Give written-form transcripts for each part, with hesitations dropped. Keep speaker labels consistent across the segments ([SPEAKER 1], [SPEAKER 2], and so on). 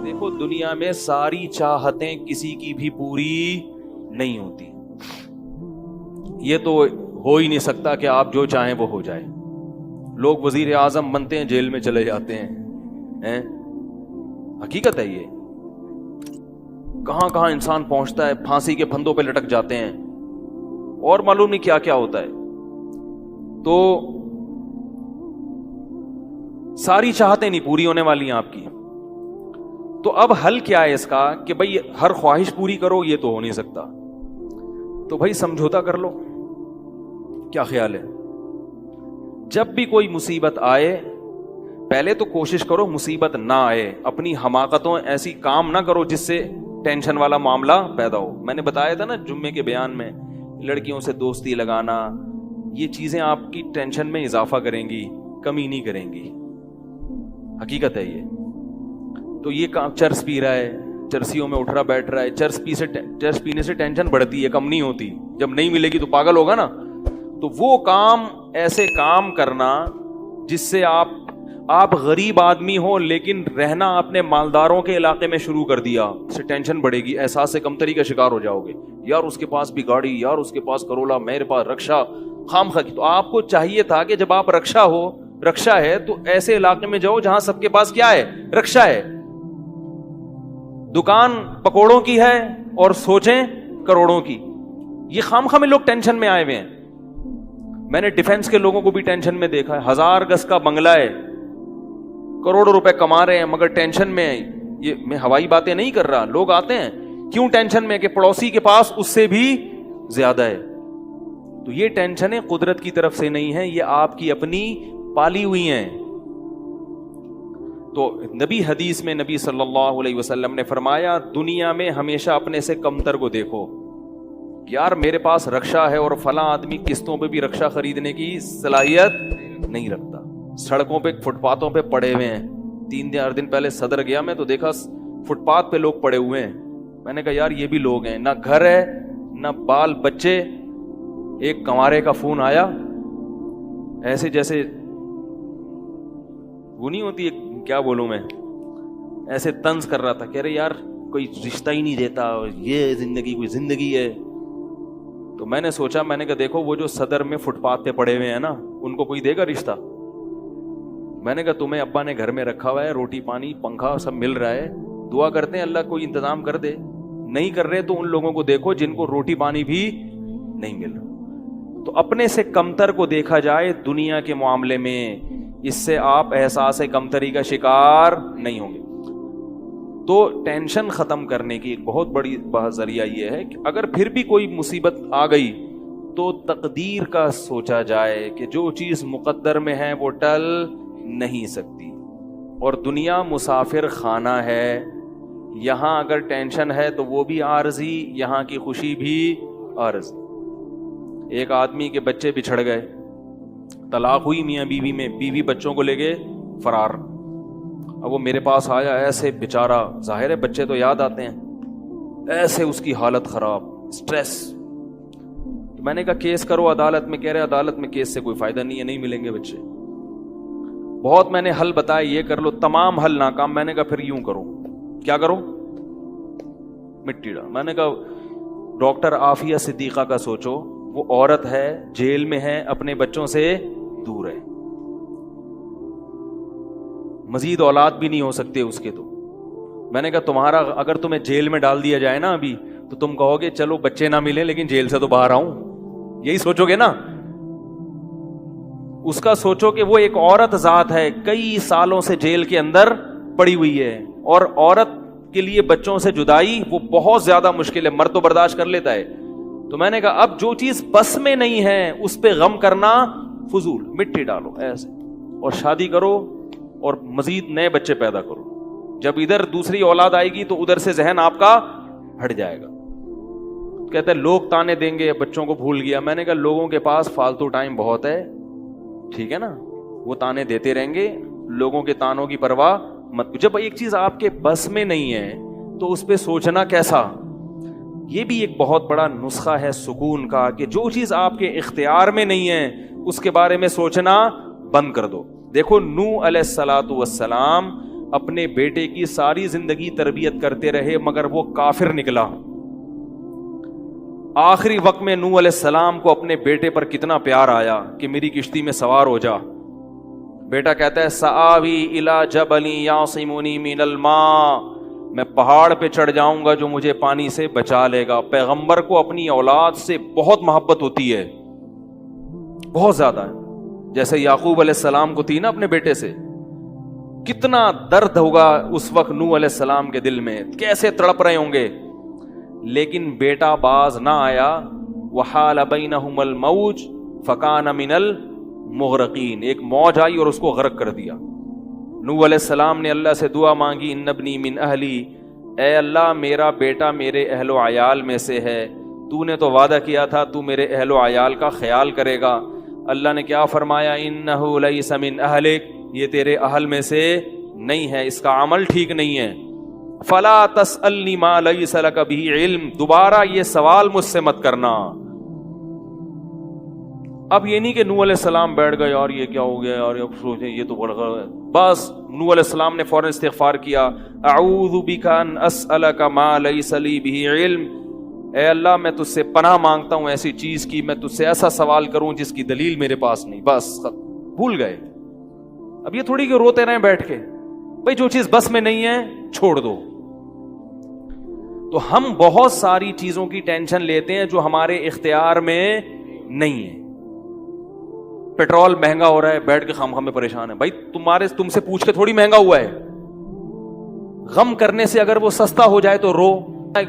[SPEAKER 1] دیکھو دنیا میں ساری چاہتیں کسی کی بھی پوری نہیں ہوتی. یہ تو ہو ہی نہیں سکتا کہ آپ جو چاہیں وہ ہو جائے. لوگ وزیر اعظم بنتے ہیں جیل میں چلے جاتے ہیں. حقیقت ہے یہ. کہاں کہاں انسان پہنچتا ہے, پھانسی کے پھندوں پہ لٹک جاتے ہیں اور معلوم نہیں کیا کیا ہوتا ہے. تو ساری چاہتیں نہیں پوری ہونے والی ہیں آپ کی. تو اب حل کیا ہے اس کا کہ بھئی ہر خواہش پوری کرو, یہ تو ہو نہیں سکتا. تو بھئی سمجھوتا کر لو. کیا خیال ہے؟ جب بھی کوئی مصیبت آئے پہلے تو کوشش کرو مصیبت نہ آئے. اپنی حماقتوں ایسی کام نہ کرو جس سے ٹینشن والا معاملہ پیدا ہو. میں نے بتایا تھا نا جمعے کے بیان میں, لڑکیوں سے دوستی لگانا, یہ چیزیں آپ کی ٹینشن میں اضافہ کریں گی, کمی نہیں کریں گی. حقیقت ہے یہ. تو یہ کام چرس پی رہا ہے, چرسیوں میں اٹھ رہا بیٹھ رہا ہے, چرس پینے سے ٹینشن بڑھتی ہے, کم نہیں ہوتی. جب نہیں ملے گی تو پاگل ہوگا نا. تو وہ کام, ایسے کام کرنا جس سے آپ غریب آدمی ہو لیکن رہنا اپنے مالداروں کے علاقے میں شروع کر دیا, اس سے ٹینشن بڑھے گی, احساس کمتری کا شکار ہو جاؤ گے. یار اس کے پاس بھی گاڑی, یار اس کے پاس کرولا, میرے پاس رکشا, خام خا. تو آپ کو چاہیے تھا کہ جب آپ رکشا ہے تو ایسے علاقے میں جاؤ جہاں سب کے پاس کیا ہے, رکشا ہے. دکان پکوڑوں کی ہے اور سوچیں کروڑوں کی. یہ خام خا میں لوگ ٹینشن میں آئے ہوئے ہیں. میں نے ڈیفنس کے لوگوں کو بھی ٹینشن میں دیکھا ہے. 1000 گز کا بنگلہ ہے, کروڑوں روپے کما رہے ہیں مگر ٹینشن میں. یہ میں ہوائی باتیں نہیں کر رہا. لوگ آتے ہیں کیوں ٹینشن میں کہ پڑوسی کے پاس اس سے بھی زیادہ ہے. تو یہ ٹینشنیں قدرت کی طرف سے نہیں ہیں, یہ آپ کی اپنی پالی ہوئی ہیں. تو نبی حدیث میں نبی صلی اللہ علیہ وسلم نے فرمایا دنیا میں ہمیشہ اپنے سے کمتر کو دیکھو. یار میرے پاس رکشا ہے اور فلاں آدمی قسطوں پہ بھی رکشا خریدنے کی صلاحیت نہیں رکھتا, سڑکوں پہ فٹ پاتھوں پہ پڑے ہوئے ہیں. 3-4 دن پہلے صدر گیا میں تو دیکھا فٹ پاتھ پہ لوگ پڑے ہوئے ہیں. میں نے کہا یار یہ بھی لوگ ہیں, نہ گھر ہے نہ بال بچے. ایک کنوارے کا فون آیا, ایسے جیسے وہ نہیں ہوتی, کیا بولوں میں, ایسے طنز کر رہا تھا, کہہ رہے یار کوئی رشتہ ہی نہیں دیتا, یہ زندگی کوئی زندگی ہے. تو میں نے سوچا, میں نے کہا دیکھو وہ جو صدر میں فٹ پاتھ پہ پڑے ہوئے ہیں نا, ان کو کوئی دے گا رشتہ؟ میں نے کہا تمہیں ابا نے گھر میں رکھا ہوا ہے, روٹی پانی پنکھا سب مل رہا ہے, دعا کرتے ہیں اللہ کوئی انتظام کر دے. نہیں کر رہے تو ان لوگوں کو دیکھو جن کو روٹی پانی بھی نہیں مل رہا. تو اپنے سے کمتر کو دیکھا جائے دنیا کے معاملے میں, اس سے آپ احساس کمتری کا شکار نہیں ہوں گے. تو ٹینشن ختم کرنے کی ایک بہت بڑی ذریعہ یہ ہے کہ اگر پھر بھی کوئی مصیبت آ گئی تو تقدیر کا سوچا جائے کہ جو چیز مقدر میں ہے وہ ٹل نہیں سکتی. اور دنیا مسافر خانہ ہے, یہاں اگر ٹینشن ہے تو وہ بھی عارضی, یہاں کی خوشی بھی عارضی. ایک آدمی کے بچے بچھڑ گئے, طلاق ہوئی میاں بیوی میں, بیوی بچوں کو لے گئے فرار. اب وہ میرے پاس آیا, ایسے بیچارہ, ظاہر ہے بچے تو یاد آتے ہیں, ایسے اس کی حالت خراب, سٹریس. تو میں نے کہا کیس کرو عدالت میں. کہہ رہے عدالت میں کیس سے کوئی فائدہ نہیں ہے, نہیں ملیں گے بچے. بہت میں نے حل بتایا, یہ کر لو, تمام حل ناکام. میں نے کہا پھر یوں کرو. کیا کرو؟ مٹی ڈال. میں نے کہا ڈاکٹر عافیہ صدیقہ کا سوچو, وہ عورت ہے, جیل میں ہے, اپنے بچوں سے دور ہے, مزید اولاد بھی نہیں ہو سکتے اس کے. تو میں نے کہا تمہارا اگر تمہیں جیل میں ڈال دیا جائے نا ابھی, تو تم کہو گے چلو بچے نہ ملے لیکن جیل سے تو باہر آؤں, یہی سوچو گے نا. اس کا سوچو کہ وہ ایک عورت ذات ہے, کئی سالوں سے جیل کے اندر پڑی ہوئی ہے, اور عورت کے لیے بچوں سے جدائی وہ بہت زیادہ مشکل ہے. مرد تو برداشت کر لیتا ہے. تو میں نے کہا اب جو چیز بس میں نہیں ہے اس پہ غم کرنا فضول, مٹی ڈالو ایسے, اور شادی کرو اور مزید نئے بچے پیدا کرو. جب ادھر دوسری اولاد آئے گی تو ادھر سے ذہن آپ کا ہٹ جائے گا. کہتے ہیں لوگ تانے دیں گے, بچوں کو بھول گیا. میں نے کہا لوگوں کے پاس فالتو ٹائم بہت ہے, ٹھیک ہے نا, وہ تانے دیتے رہیں گے, لوگوں کے تانوں کی پرواہ مت. جب ایک چیز آپ کے بس میں نہیں ہے تو اس پہ سوچنا کیسا. یہ بھی ایک بہت بڑا نسخہ ہے سکون کا کہ جو چیز آپ کے اختیار میں نہیں ہے اس کے بارے میں سوچنا بند کر دو. دیکھو نوح علیہ الصلوۃ والسلام اپنے بیٹے کی ساری زندگی تربیت کرتے رہے مگر وہ کافر نکلا. آخری وقت میں نوح علیہ السلام کو اپنے بیٹے پر کتنا پیار آیا کہ میری کشتی میں سوار ہو جا. بیٹا کہتا ہے سآوی الی جبل یعصمنی من الماء, میں پہاڑ پہ چڑھ جاؤں گا جو مجھے پانی سے بچا لے گا. پیغمبر کو اپنی اولاد سے بہت محبت ہوتی ہے, بہت زیادہ ہے, جیسے یعقوب علیہ السلام کو تھی نا اپنے بیٹے سے. کتنا درد ہوگا اس وقت نوح علیہ السلام کے دل میں, کیسے تڑپ رہے ہوں گے. لیکن بیٹا باز نہ آیا. وحال بینہم الموج فکان من المغرقین, ایک موج آئی اور اس کو غرق کر دیا. نوح علیہ السلام نے اللہ سے دعا مانگی, ان ابنی من اہلی, اے اللہ میرا بیٹا میرے اہل و عیال میں سے ہے, تو نے تو وعدہ کیا تھا تو میرے اہل و عیال کا خیال کرے گا. اللہ نے کیا فرمایا, انہ لیس من اہلک, یہ تیرے اہل میں سے نہیں ہے, اس کا عمل ٹھیک نہیں ہے. فلا تسألنی ما لیس لک بہ علم, دوبارہ یہ سوال مجھ سے مت کرنا. اب یہ نہیں کہ نوح علیہ السلام بیٹھ گئے اور یہ کیا ہو گیا اور اب سوچیں یہ تو بڑھ گیا. بس نوح علیہ السلام نے فوراً استغفار کیا, اعوذ بک ان اسألک ما لیس لی بہ علم, اے اللہ میں تجھ سے پناہ مانگتا ہوں ایسی چیز کی, میں تجھ سے ایسا سوال کروں جس کی دلیل میرے پاس نہیں. بس بھول گئے. اب یہ تھوڑی کہ روتے رہیں بیٹھ کے, بھئی جو چیز بس میں نہیں ہے چھوڑ دو. تو ہم بہت ساری چیزوں کی ٹینشن لیتے ہیں جو ہمارے اختیار میں نہیں ہے. پیٹرول مہنگا ہو رہا ہے, بیٹھ کے خام میں پریشان ہے. بھائی تم سے پوچھ کے تھوڑی مہنگا ہوا ہے. غم کرنے سے اگر وہ سستا ہو جائے تو رو.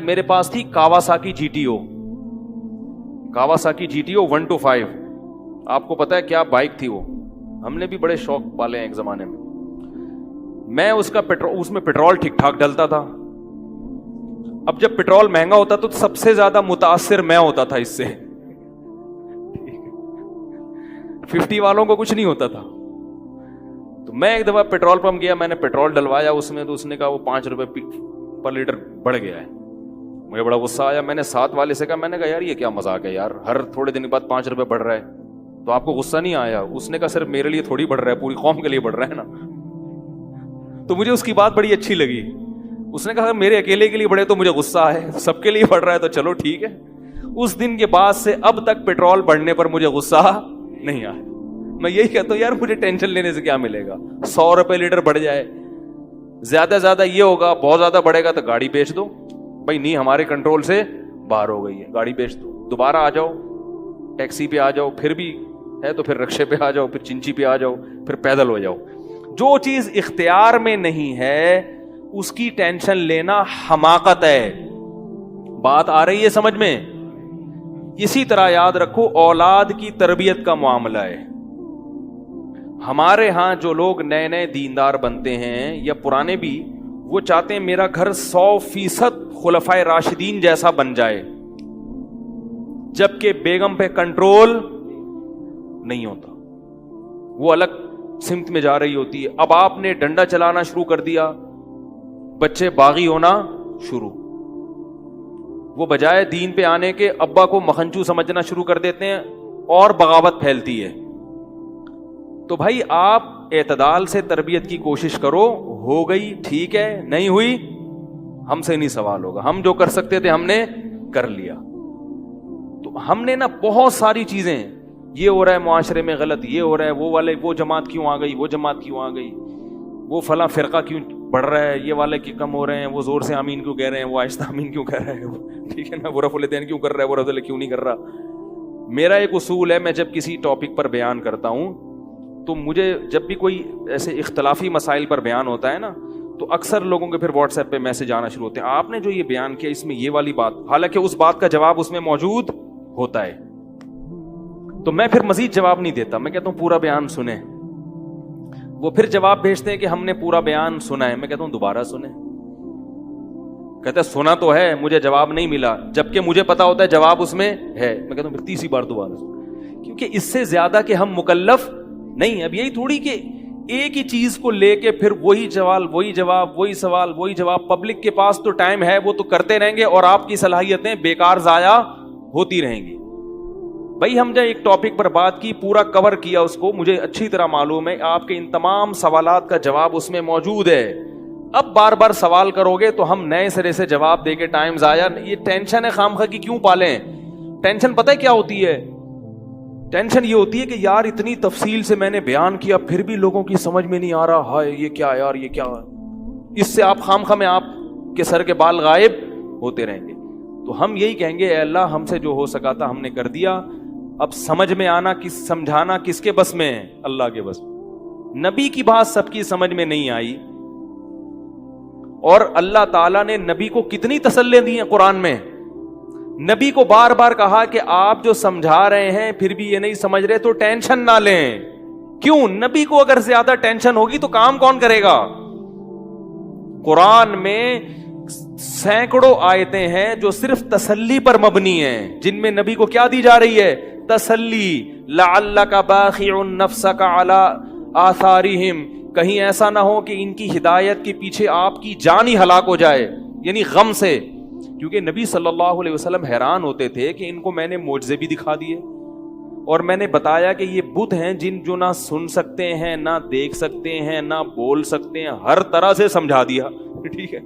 [SPEAKER 1] میرے پاس تھی Kawasaki G T O, Kawasaki G T O 125. آپ کو پتا ہے کیا بائک تھی وہ, ہم نے بھی بڑے شوق پالے ہیں ایک زمانے میں. میں اس میں پیٹرول ٹھیک ٹھاک ڈلتا تھا. اب جب پیٹرول مہنگا ہوتا تو سب سے زیادہ متاثر میں ہوتا تھا اس سے. 50 والوں کو کچھ نہیں ہوتا تھا. تو میں ایک دفعہ پیٹرول پمپ گیا, میں نے پیٹرول ڈلوایا اس میں, تو اس نے کہا وہ 5 روپے پر لیٹر بڑھ گیا ہے. مجھے بڑا غصہ آیا. میں نے ساتھ والے سے کہا, میں نے کہا یار یہ کیا مذاق ہے یار, ہر تھوڑے دن کے بعد 5 روپے بڑھ رہا ہے, تو آپ کو غصہ نہیں آیا؟ اس نے کہا صرف میرے لیے تھوڑی بڑھ رہا ہے, پوری قوم کے لیے بڑھ رہا ہے نا. تو مجھے اس کی بات بڑی اچھی لگی. اس نے کہا میرے اکیلے کے لیے بڑھے تو مجھے غصہ ہے, سب کے لیے بڑھ رہا ہے تو چلو ٹھیک ہے. اس دن کے بعد سے اب تک پیٹرول بڑھنے پر مجھے غصہ نہیں آیا. میں یہی کہتا ہوں یار مجھے ٹینشن لینے سے کیا ملے گا, 100 روپے لیٹر بڑھ جائے, زیادہ زیادہ یہ ہوگا, بہت زیادہ بڑھے گا تو گاڑی بیچ دو. بھائی نہیں ہمارے کنٹرول سے باہر ہو گئی ہے, گاڑی بیچ دو, دوبارہ آ جاؤ, ٹیکسی پہ آ جاؤ, پھر بھی ہے تو پھر رکشے پہ آ جاؤ, پھر چنچی پہ آ جاؤ, پھر پیدل ہو جاؤ. جو چیز اختیار میں نہیں ہے اس کی ٹینشن لینا حماقت ہے. بات آ رہی ہے سمجھ میں؟ اسی طرح یاد رکھو اولاد کی تربیت کا معاملہ ہے. ہمارے ہاں جو لوگ نئے نئے دیندار بنتے ہیں یا پرانے بھی, وہ چاہتے ہیں میرا گھر 100% خلفائے راشدین جیسا بن جائے, جبکہ بیگم پہ کنٹرول نہیں ہوتا, وہ الگ سمت میں جا رہی ہوتی ہے. اب آپ نے ڈنڈا چلانا شروع کر دیا, بچے باغی ہونا شروع. وہ بجائے دین پہ آنے کے ابا کو مکھنچو سمجھنا شروع کر دیتے ہیں اور بغاوت پھیلتی ہے. تو بھائی آپ اعتدال سے تربیت کی کوشش کرو, ہو گئی ٹھیک ہے, نہیں ہوئی ہم سے نہیں سوال ہوگا, ہم جو کر سکتے تھے ہم نے کر لیا. تو ہم نے نا بہت ساری چیزیں, یہ ہو رہا ہے معاشرے میں غلط, یہ ہو رہا ہے, وہ والے وہ جماعت کیوں آ گئی, وہ جماعت کیوں آ گئی, وہ فلاں فرقہ کیوں بڑھ رہا ہے, یہ والے کی کم ہو رہے ہیں, وہ زور سے آمین کیوں کہہ رہے ہیں, وہ آہستہ آمین کیوں کہہ رہے ہیں, ٹھیک ہے نا, وہ رفع الیدین کیوں کر رہا ہے, وہ رفع کیوں نہیں کر رہا. میرا ایک اصول ہے, میں جب کسی ٹاپک پر بیان کرتا ہوں تو مجھے جب بھی کوئی ایسے اختلافی مسائل پر بیان ہوتا ہے نا, تو اکثر لوگوں کے پھر واٹس ایپ پہ میسج آنا شروع ہوتے ہیں, آپ نے جو یہ بیان کیا اس میں یہ والی بات, حالانکہ اس بات کا جواب اس میں موجود ہوتا ہے. تو میں پھر مزید جواب نہیں دیتا, میں کہتا ہوں پورا بیان سنیں. وہ پھر جواب بھیجتے ہیں کہ ہم نے پورا بیان سنا ہے, میں کہتا ہوں دوبارہ سنیں. کہتا ہے سنا تو ہے, مجھے جواب نہیں ملا, جبکہ مجھے پتا ہوتا ہے جواب اس میں ہے. میں کہتا ہوں پھر تیسری بار دوبارہ سنیں, کیونکہ اس سے زیادہ کہ ہم مکلف نہیں. اب یہی تھوڑی کہ ایک ہی چیز کو لے کے پھر وہی سوال وہی جواب, وہی سوال وہی جواب. پبلک کے پاس تو ٹائم ہے, وہ تو کرتے رہیں گے اور آپ کی صلاحیتیں بیکار ضائع ہوتی رہیں گی. بھائی ہم جب ایک ٹاپک پر بات کی, پورا کور کیا اس کو, مجھے اچھی طرح معلوم ہے آپ کے ان تمام سوالات کا جواب اس میں موجود ہے. اب بار بار سوال کرو گے تو ہم نئے سرے سے جواب دے کے ٹائم ضائع. یہ ٹینشن ہے خام خواہ کی کیوں پالیں؟ ٹینشن پتہ ہے کیا ہوتی ہے؟ ٹینشن یہ ہوتی ہے کہ یار اتنی تفصیل سے میں نے بیان کیا پھر بھی لوگوں کی سمجھ میں نہیں آ رہا. ہائے یہ کیا یار، یہ کیا؟ اس سے آپ خام خواہ میں آپ کے سر کے بال غائب ہوتے رہیں گے. تو ہم یہی کہیں گے اے اللہ ہم سے جو ہو سکا تھا ہم نے کر دیا. اب سمجھ میں آنا سمجھانا کس کے بس میں ہے؟ اللہ کے بس. نبی کی بات سب کی سمجھ میں نہیں آئی، اور اللہ تعالیٰ نے نبی کو کتنی تسلیاں دی ہیں قرآن میں. نبی کو بار بار کہا کہ آپ جو سمجھا رہے ہیں پھر بھی یہ نہیں سمجھ رہے تو ٹینشن نہ لیں. کیوں؟ نبی کو اگر زیادہ ٹینشن ہوگی تو کام کون کرے گا؟ قرآن میں سینکڑوں آیتیں ہیں جو صرف تسلی پر مبنی ہیں، جن میں نبی کو کیا دی جا رہی ہے؟ تسلی. لعلک باخع نفسک علی آثارہم، کہیں ایسا نہ ہو کہ ان کی ہدایت کے پیچھے آپ کی جان ہی ہلاک ہو جائے، یعنی غم سے. کیونکہ نبی صلی اللہ علیہ وسلم حیران ہوتے تھے کہ ان کو میں نے معجزے بھی دکھا دیے اور میں نے بتایا کہ یہ بت ہیں جن جو نہ سن سکتے ہیں، نہ دیکھ سکتے ہیں، نہ بول سکتے ہیں، ہر طرح سے سمجھا دیا. ٹھیک ہے.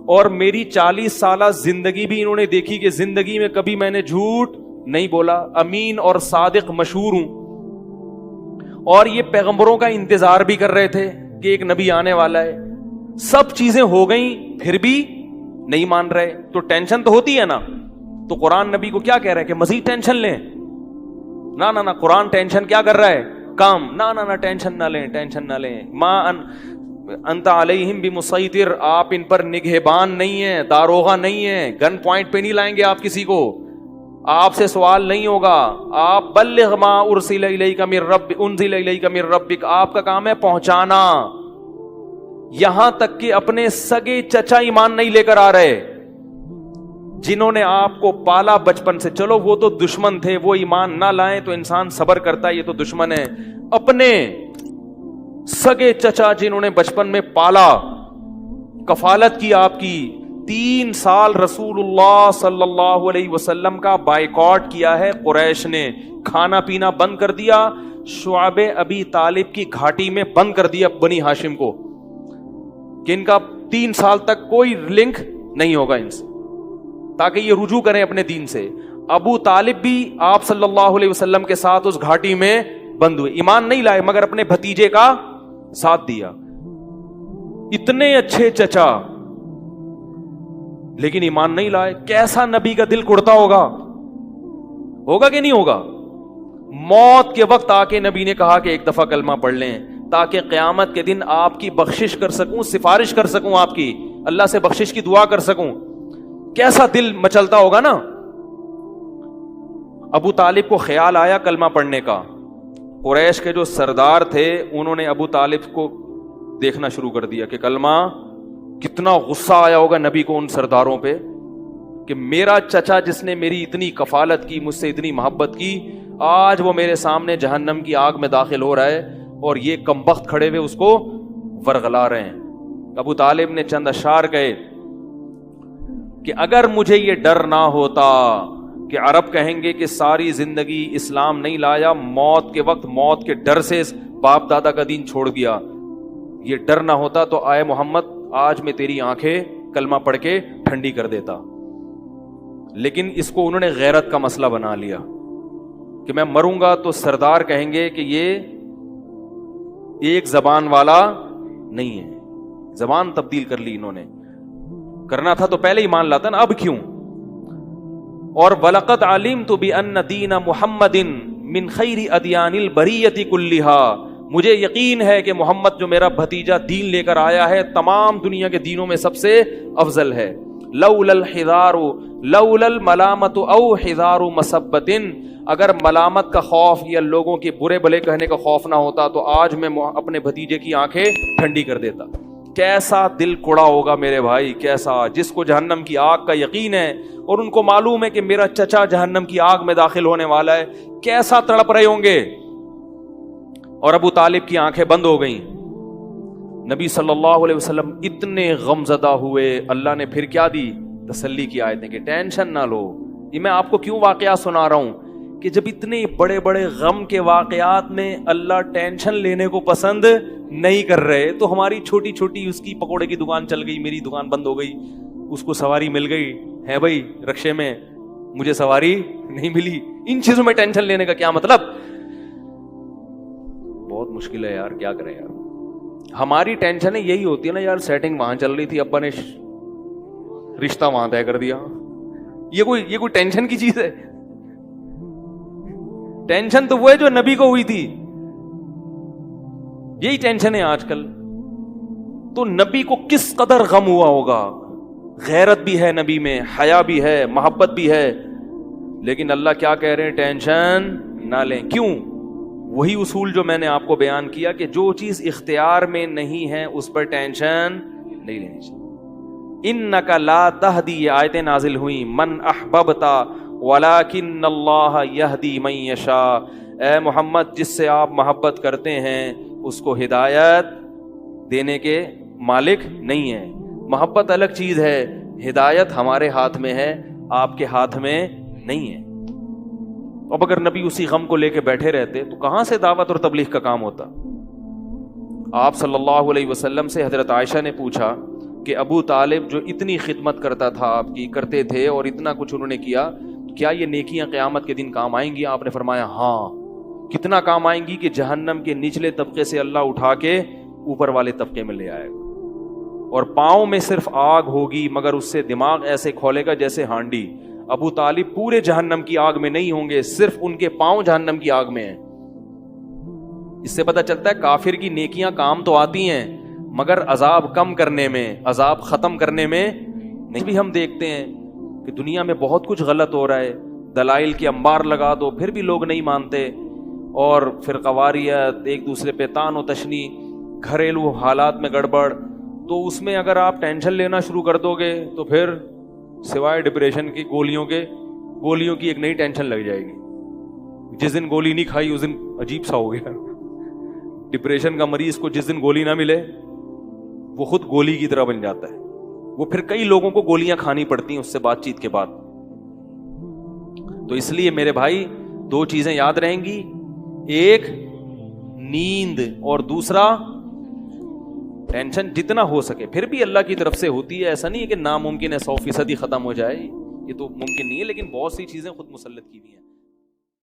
[SPEAKER 1] اور میری 40 سالہ زندگی بھی انہوں نے دیکھی کہ زندگی میں کبھی میں نے جھوٹ نہیں بولا، امین اور صادق مشہور ہوں. اور یہ پیغمبروں کا انتظار بھی کر رہے تھے کہ ایک نبی آنے والا ہے. سب چیزیں ہو گئیں پھر بھی نہیں مان رہے، تو ٹینشن تو ہوتی ہے نا. تو قرآن نبی کو کیا کہہ رہا ہے کہ مزید ٹینشن لیں؟ نہ قرآن ٹینشن کیا کر رہا ہے؟ کام. نہ ٹینشن نہ لیں، ٹینشن نہ لیں. انت علیہم بمسیطر، آپ ان پر نگہبان نہیں ہیں، داروغہ نہیں ہیں، گن پوائنٹ پہ نہیں لائیں گے آپ کسی کو، آپ سے سوال نہیں ہوگا. آپ بلغ ما ارسل الیک من ربک، آپ کا کام ہے پہنچانا. یہاں تک کہ اپنے سگے چچا ایمان نہیں لے کر آ رہے، جنہوں نے آپ کو پالا بچپن سے. چلو وہ تو دشمن تھے، وہ ایمان نہ لائیں تو انسان صبر کرتا ہے، یہ تو دشمن ہے. اپنے سگے چچا جنہوں نے بچپن میں پالا، کفالت کی آپ کی، 3 سال رسول اللہ صلی اللہ علیہ وسلم کا بائیکاٹ کیا ہے قریش نے، کھانا پینا بند کر دیا، شعب ابی طالب کی گھاٹی میں بند کر دیا بنی ہاشم کو، کہ ان کا 3 سال تک کوئی لنک نہیں ہوگا ان سے، تاکہ یہ رجوع کریں اپنے دین سے. ابو طالب بھی آپ صلی اللہ علیہ وسلم کے ساتھ اس گھاٹی میں بند ہوئے، ایمان نہیں لائے مگر اپنے بھتیجے کا ساتھ دیا. اتنے اچھے چچا لیکن ایمان نہیں لائے. کیسا نبی کا دل کڑتا ہوگا کہ نہیں ہوگا؟ موت کے وقت آ کے نبی نے کہا کہ ایک دفعہ کلمہ پڑھ لیں تاکہ قیامت کے دن آپ کی بخشش کر سکوں، سفارش کر سکوں، آپ کی اللہ سے بخشش کی دعا کر سکوں. کیسا دل مچلتا ہوگا نا. ابو طالب کو خیال آیا کلمہ پڑھنے کا. قریش کے جو سردار تھے انہوں نے ابو طالب کو دیکھنا شروع کر دیا کہ کلمہ، کتنا غصہ آیا ہوگا نبی کو ان سرداروں پہ کہ میرا چچا جس نے میری اتنی کفالت کی، مجھ سے اتنی محبت کی، آج وہ میرے سامنے جہنم کی آگ میں داخل ہو رہا ہے اور یہ کمبخت کھڑے ہوئے اس کو ورغلا رہے ہیں. ابو طالب نے چند اشعار کہے کہ اگر مجھے یہ ڈر نہ ہوتا کہ عرب کہیں گے کہ ساری زندگی اسلام نہیں لایا، موت کے وقت موت کے ڈر سے باپ دادا کا دین چھوڑ دیا، یہ ڈر نہ ہوتا تو آئے محمد آج میں تیری آنکھیں کلمہ پڑھ کے ٹھنڈی کر دیتا. لیکن اس کو انہوں نے غیرت کا مسئلہ بنا لیا کہ میں مروں گا تو سردار کہیں گے کہ یہ ایک زبان والا نہیں ہے. زبان تبدیل کر لی انہوں نے، کرنا تھا تو پہلے ایمان لاتا نا، اب کیوں؟ اور وَلَقَدْ عَلِمْتُ بِأَنَّ دِينَ مُحَمَّدٍ مِّن خَيْرِ أَدْيَانِ الْبَرِيَّةِ كُلِّهَا، مجھے یقین ہے کہ محمد جو میرا بھتیجا دین لے کر آیا ہے تمام دنیا کے دینوں میں سب سے افضل ہے. لولا الحذار لولا الملامت او حذار مسبت، اگر ملامت کا خوف یا لوگوں کے برے بھلے کہنے کا خوف نہ ہوتا تو آج میں اپنے بھتیجے کی آنکھیں ٹھنڈی کر دیتا. کیسا دل کڑا ہوگا میرے بھائی، کیسا، جس کو جہنم کی آگ کا یقین ہے اور ان کو معلوم ہے کہ میرا چچا جہنم کی آگ میں داخل ہونے والا ہے، کیسا تڑپ رہے ہوں گے. اور ابو طالب کی آنکھیں بند ہو گئیں. نبی صلی اللہ علیہ وسلم اتنے غم زدہ ہوئے، اللہ نے پھر کیا دی؟ تسلی کی آیتیں کہ ٹینشن نہ لو. یہ میں آپ کو کیوں واقعات سنا رہا ہوں کہ جب اتنے بڑے بڑے غم کے واقعات میں اللہ ٹینشن لینے کو پسند نہیں کر رہے تو ہماری چھوٹی چھوٹی اس کی پکوڑے کی دکان چل گئی, میری دکان بند ہو گئی, اس کو سواری مل گئی ہے بھائی رکشے میں, مجھے سواری نہیں ملی. ان چیزوں میں ٹینشن لینے کا کیا مطلب؟ بہت مشکل ہے یار, کیا کریں یار. ہماری ٹینشن یہی ہوتی ہے نا یار, سیٹنگ وہاں چل رہی تھی, ابا نے رشتہ وہاں طے کر دیا. یہ کوئی ٹینشن کی چیز ہے؟ ٹینشن تو وہ ہے جو نبی کو ہوئی تھی, یہی ٹینشن ہے آج کل. تو نبی کو کس قدر غم ہوا ہوگا, غیرت بھی ہے نبی میں, حیا بھی ہے, محبت بھی ہے, لیکن اللہ کیا کہہ رہے ہیں, ٹینشن نہ لیں. کیوں؟ وہی اصول جو میں نے آپ کو بیان کیا کہ جو چیز اختیار میں نہیں ہے اس پر ٹینشن نہیں لینی چاہیے. انک لا تہدی, یہ آیتیں نازل ہوئیں, من احببت ولکن اللہ یہدی من یشاء. اے محمد, جس سے آپ محبت کرتے ہیں اس کو ہدایت دینے کے مالک نہیں ہے. محبت الگ چیز ہے, ہدایت ہمارے ہاتھ میں ہے, آپ کے ہاتھ میں نہیں ہے. اب اگر نبی اسی غم کو لے کے بیٹھے رہتے تو کہاں سے دعوت اور تبلیغ کا کام ہوتا؟ آپ صلی اللہ علیہ وسلم سے حضرت عائشہ نے پوچھا کہ ابو طالب جو اتنی خدمت کرتا تھا آپ کی, کرتے تھے اور اتنا کچھ انہوں نے کیا, کیا یہ نیکیاں قیامت کے دن کام آئیں گی؟ آپ نے فرمایا ہاں. کتنا کام آئیں گی کہ جہنم کے نچلے طبقے سے اللہ اٹھا کے اوپر والے طبقے میں لے آئے گا, اور پاؤں میں صرف آگ ہوگی مگر اس سے دماغ ایسے کھولے گا جیسے ہانڈی. ابو طالب پورے جہنم کی آگ میں نہیں ہوں گے, صرف ان کے پاؤں جہنم کی آگ میں ہیں. اس سے پتہ چلتا ہے کافر کی نیکیاں کام تو آتی ہیں مگر عذاب کم کرنے میں, عذاب ختم کرنے میں نہیں. بھی ہم دیکھتے ہیں کہ دنیا میں بہت کچھ غلط ہو رہا ہے, دلائل کی انبار لگا دو پھر بھی لوگ نہیں مانتے, اور فرقواریت, ایک دوسرے پہ طعن و تشنی, گھریلو حالات میں گڑبڑ. تو اس میں اگر آپ ٹینشن لینا شروع کر دو گے تو پھر سوائے ڈپریشن کی گولیوں کی ایک نئی ٹینشن لگ جائے گی. جس دن گولی نہیں کھائی اس دن عجیب سا ہو گیا. ڈپریشن کا مریض کو جس دن گولی نہ ملے وہ خود گولی کی طرح بن جاتا ہے, وہ پھر کئی لوگوں کو گولیاں کھانی پڑتی ہیں اس سے بات چیت کے بعد. تو اس لیے میرے بھائی دو چیزیں یاد رہیں گی, ایک نیند اور دوسرا ٹینشن. جتنا ہو سکے, پھر بھی اللہ کی طرف سے ہوتی ہے, ایسا نہیں ہے کہ ناممکن ہے 100% ہی ختم ہو جائے, یہ تو ممکن نہیں ہے, لیکن بہت سی چیزیں خود مسلط کی ہوئی ہیں.